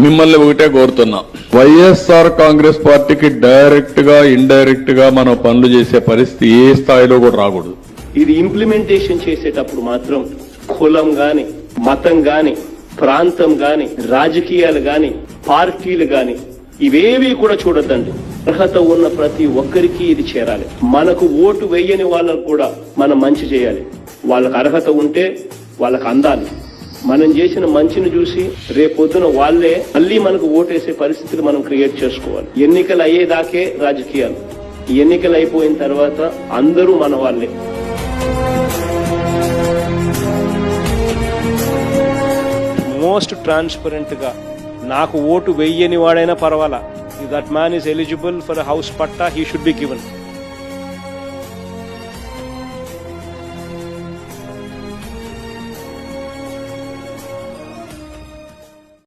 మిమ్మల్ని ఒకటే కోరుతున్నా, వైఎస్ఆర్ కాంగ్రెస్ పార్టీకి డైరెక్ట్ గా ఇండైరెక్ట్ గా మనం పనులు చేసే పరిస్థితి ఏ స్థాయిలో కూడా రాకూడదు. ఇది ఇంప్లిమెంటేషన్ చేసేటప్పుడు మాత్రం కులం గాని, మతం గాని, ప్రాంతం గాని, రాజకీయాలు గాని, పార్టీలు గాని ఇవేవి కూడా చూడొద్దండి. అర్హత ఉన్న ప్రతి ఒక్కరికి ఇది చేరాలి. మనకు ఓటు వేయని వాళ్ళకు కూడా మనం మంచి చేయాలి. వాళ్ళకు అర్హత ఉంటే వాళ్ళకు అందాలి. మనం చేసిన మంచిని చూసి రేపొద్దున వాళ్లే మళ్ళీ మనకు ఓటేసే పరిస్థితులు మనం క్రియేట్ చేసుకోవాలి. ఎన్నికలు అయ్యేదాకే రాజకీయాలు, ఎన్నికలు అయిపోయిన తర్వాత అందరూ మన వాళ్ళే. మోస్ట్ ట్రాన్స్పరెంట్ గా నాకు ఓటు వెయ్యని వాడైనా పర్వాలా, if that man is eligible for a house patta, he should be given.